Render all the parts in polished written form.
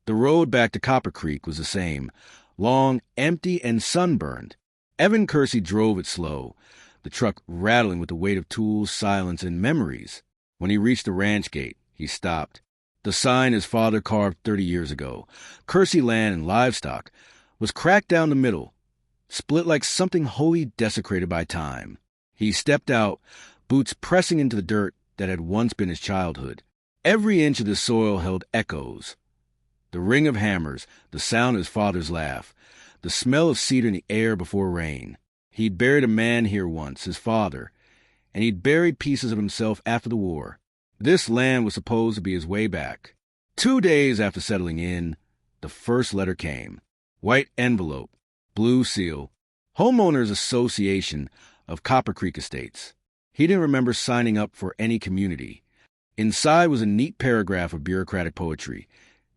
The road back to Copper Creek was the same, long, empty, and sunburned. Evan Kersey drove it slow, the truck rattling with the weight of tools, silence, and memories. When he reached the ranch gate, he stopped. The sign his father carved 30 years ago, Kersey Land and Livestock, was cracked down the middle, split like something wholly desecrated by time. He stepped out, boots pressing into the dirt that had once been his childhood. Every inch of the soil held echoes. The ring of hammers, the sound of his father's laugh, the smell of cedar in the air before rain. He'd buried a man here once, his father, and he'd buried pieces of himself after the war. This land was supposed to be his way back. 2 days after settling in, the first letter came. White envelope, blue seal, Homeowners Association of Copper Creek Estates. He didn't remember signing up for any community. Inside was a neat paragraph of bureaucratic poetry.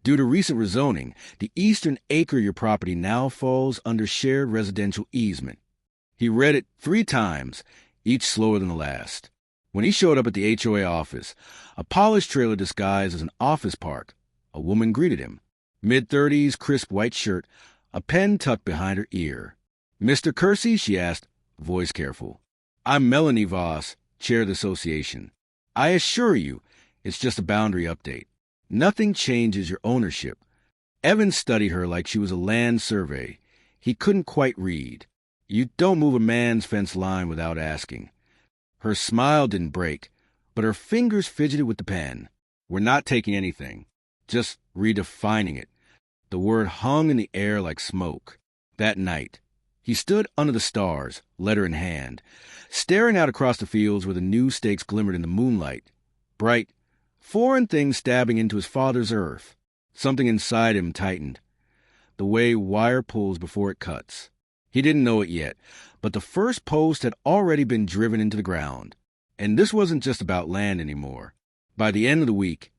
Due to recent rezoning, the eastern acre of your property now falls under shared residential easement. He read it 3 times, each slower than the last. When he showed up at the HOA office, a polished trailer disguised as an office park, a woman greeted him. Mid-30s, crisp white shirt, a pen tucked behind her ear. "Mr. Kersey?" she asked, voice careful. "I'm Melanie Voss, chair of the association. I assure you, it's just a boundary update. Nothing changes your ownership." Evan studied her like she was a land survey. He couldn't quite read. You don't move a man's fence line without asking. Her smile didn't break, but her fingers fidgeted with the pen. "We're not taking anything, just redefining it." The word hung in the air like smoke. That night, he stood under the stars, letter in hand, staring out across the fields where the new stakes glimmered in the moonlight. Bright, foreign things stabbing into his father's earth. Something inside him tightened, the way wire pulls before it cuts. He didn't know it yet, but the first post had already been driven into the ground. And this wasn't just about land anymore. By the end of the week,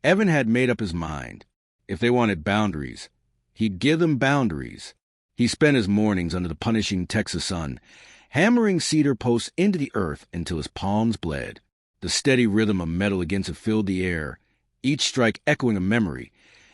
Evan had made up his mind. If they wanted boundaries, he'd give them boundaries. He spent his mornings under the punishing Texas sun, hammering cedar posts into the earth until his palms bled. The steady rhythm of metal against it filled the air, each strike echoing a memory.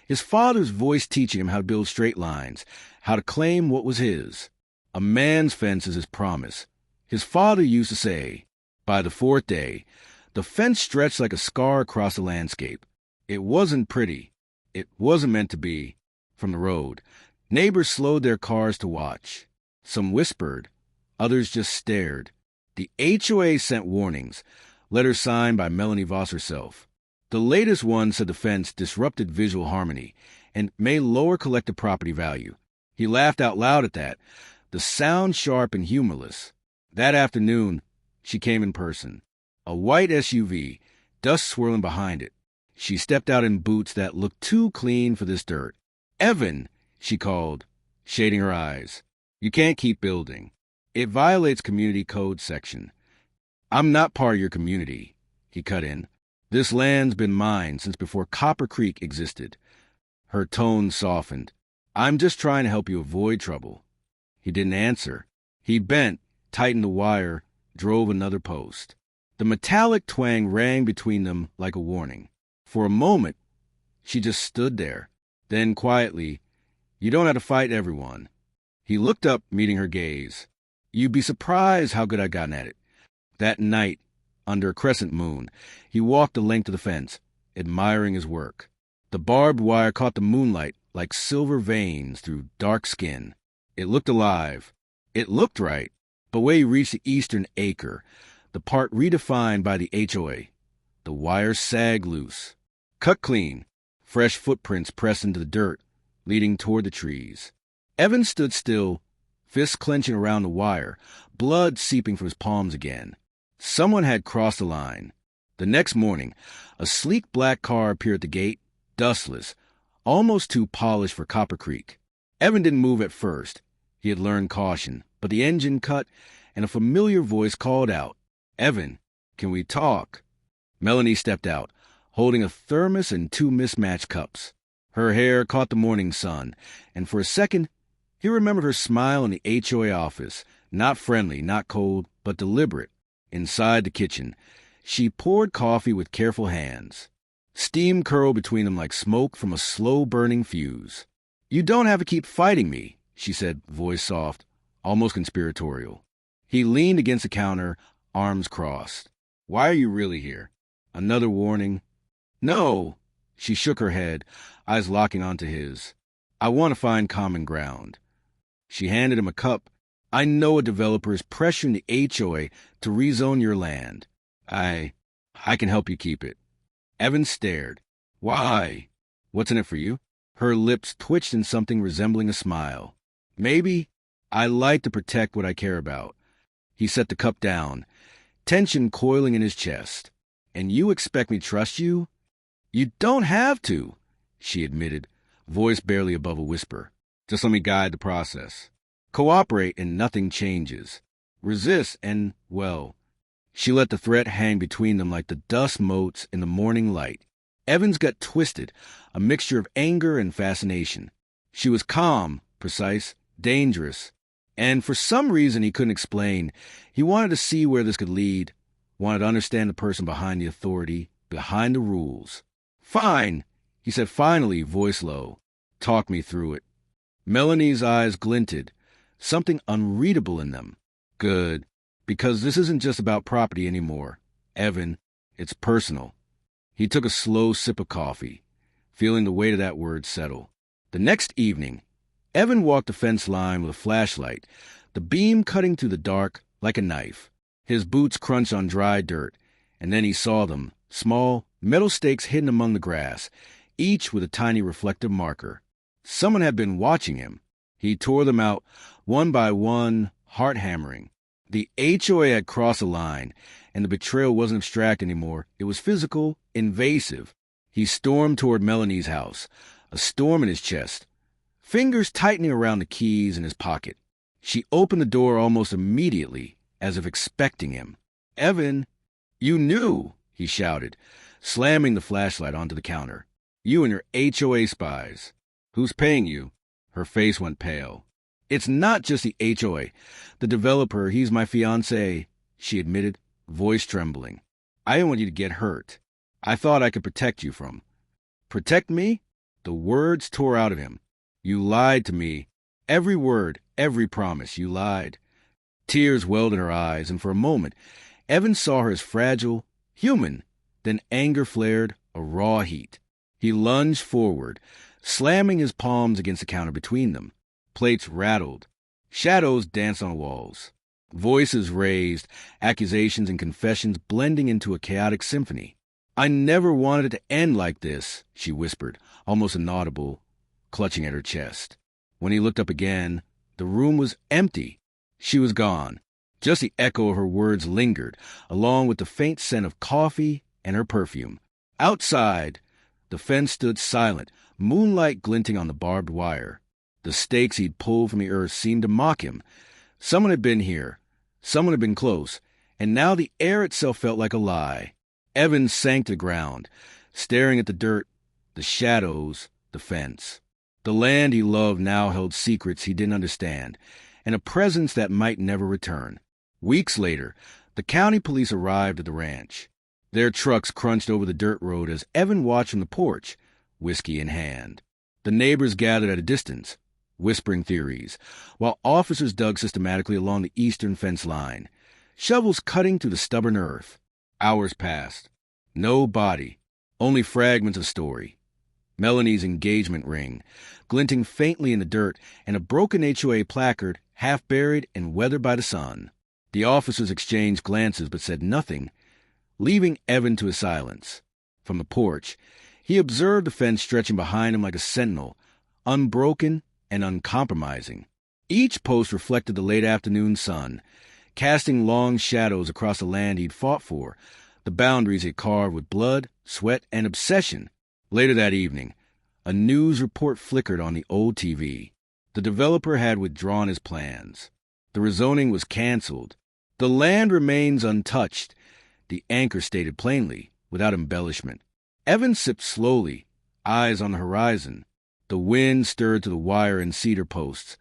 His father's voice teaching him how to build straight lines, how to claim what was his. A man's fence is his promise. His father used to say. By the 4th day, the fence stretched like a scar across the landscape. It wasn't pretty. It wasn't meant to be. From the road, neighbors slowed their cars to watch. Some whispered. Others just stared. The HOA sent warnings, letters signed by Melanie Voss herself. The latest one said the fence disrupted visual harmony and may lower collective property value. He laughed out loud at that, the sound sharp and humorless. That afternoon, she came in person. A white SUV, dust swirling behind it. She stepped out in boots that looked too clean for this dirt. "Evan," she called, shading her eyes. "You can't keep building. It violates community code section." "I'm not part of your community," he cut in. "This land's been mine since before Copper Creek existed." Her tone softened. "I'm just trying to help you avoid trouble." He didn't answer. He bent, tightened the wire, drove another post. The metallic twang rang between them like a warning. For a moment, she just stood there. Then quietly, "You don't have to fight everyone." He looked up, meeting her gaze. "You'd be surprised how good I've gotten at it." That night, under a crescent moon, he walked the length of the fence, admiring his work. The barbed wire caught the moonlight like silver veins through dark skin. It looked alive. It looked right. But when he reached the eastern acre, the part redefined by the HOA, the wire sagged loose. Cut clean, fresh footprints pressed into the dirt, leading toward the trees. Evan stood still, fists clenching around the wire, blood seeping from his palms again. Someone had crossed the line. The next morning, a sleek black car appeared at the gate, dustless, almost too polished for Copper Creek. Evan didn't move at first. He had learned caution, but the engine cut, and a familiar voice called out, "Evan, can we talk?" Melanie stepped out, holding a thermos and 2 mismatched cups. Her hair caught the morning sun, and for a second, he remembered her smile in the HOA office, not friendly, not cold, but deliberate. Inside the kitchen, she poured coffee with careful hands. Steam curled between them like smoke from a slow-burning fuse. "You don't have to keep fighting me," she said, voice soft, almost conspiratorial. He leaned against the counter, arms crossed. "Why are you really here? Another warning?" "No." She shook her head, eyes locking onto his. "I want to find common ground." She handed him a cup. "I know a developer is pressuring the HOA to rezone your land. I can help you keep it." Evan stared. "Why? What's in it for you?" Her lips twitched in something resembling a smile. "Maybe. I like to protect what I care about." He set the cup down, tension coiling in his chest. "And you expect me to trust you?" "You don't have to," she admitted, voice barely above a whisper. "Just let me guide the process. Cooperate and nothing changes. Resist and, well..." She let the threat hang between them like the dust motes in the morning light. Evan's gut twisted, a mixture of anger and fascination. She was calm, precise, dangerous, and for some reason he couldn't explain, he wanted to see where this could lead, wanted to understand the person behind the authority, behind the rules. "Fine," he said finally, voice low. "Talk me through it." Melanie's eyes glinted, something unreadable in them. "Good. Because this isn't just about property anymore. Evan, it's personal." He took a slow sip of coffee, feeling the weight of that word settle. The next evening, Evan walked the fence line with a flashlight, the beam cutting through the dark like a knife. His boots crunched on dry dirt, and then he saw them, small, metal stakes hidden among the grass, each with a tiny reflective marker. Someone had been watching him. He tore them out, one by one, heart-hammering. The HOA had crossed a line, and the betrayal wasn't abstract anymore. It was physical, invasive. He stormed toward Melanie's house, a storm in his chest, fingers tightening around the keys in his pocket. She opened the door almost immediately, as if expecting him. "Evan, you knew," he shouted, slamming the flashlight onto the counter. "You and your HOA spies. Who's paying you?" Her face went pale. "It's not just the HOA. The developer, he's my fiancé," she admitted, voice trembling. "I didn't want you to get hurt. I thought I could protect you from..." "Protect me?" The words tore out of him. "You lied to me. Every word, every promise, you lied." Tears welled in her eyes, and for a moment, Evan saw her as fragile, human. Then anger flared, a raw heat. He lunged forward, slamming his palms against the counter between them. Plates rattled. Shadows danced on the walls. Voices raised, accusations and confessions blending into a chaotic symphony. "I never wanted it to end like this," she whispered, almost inaudible, clutching at her chest. When he looked up again, the room was empty. She was gone. Just the echo of her words lingered, along with the faint scent of coffee and her perfume. Outside, the fence stood silent, moonlight glinting on the barbed wire. The stakes he'd pulled from the earth seemed to mock him. Someone had been here. Someone had been close. And now the air itself felt like a lie. Evan sank to the ground, staring at the dirt, the shadows, the fence. The land he loved now held secrets he didn't understand, and a presence that might never return. Weeks later, the county police arrived at the ranch. Their trucks crunched over the dirt road as Evan watched from the porch, whiskey in hand. The neighbors gathered at a distance, whispering theories, while officers dug systematically along the eastern fence line, shovels cutting through the stubborn earth. Hours passed. No body, only fragments of story. Melanie's engagement ring, glinting faintly in the dirt, and a broken HOA placard, half buried and weathered by the sun. The officers exchanged glances but said nothing, leaving Evan to his silence. From the porch, he observed the fence stretching behind him like a sentinel, unbroken and uncompromising. Each post reflected the late afternoon sun, casting long shadows across the land he'd fought for, the boundaries he'd carved with blood, sweat, and obsession. Later that evening, a news report flickered on the old TV. The developer had withdrawn his plans. The rezoning was canceled. "The land remains untouched," the anchor stated plainly, without embellishment. Evan sipped slowly, eyes on the horizon. The wind stirred to the wire and cedar posts,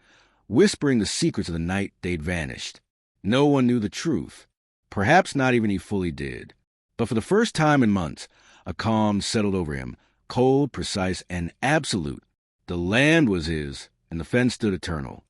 whispering the secrets of the night they'd vanished. No one knew the truth. Perhaps not even he fully did. But for the first time in months, A calm settled over him, cold, precise, and absolute. The land was his, and the fence stood eternal.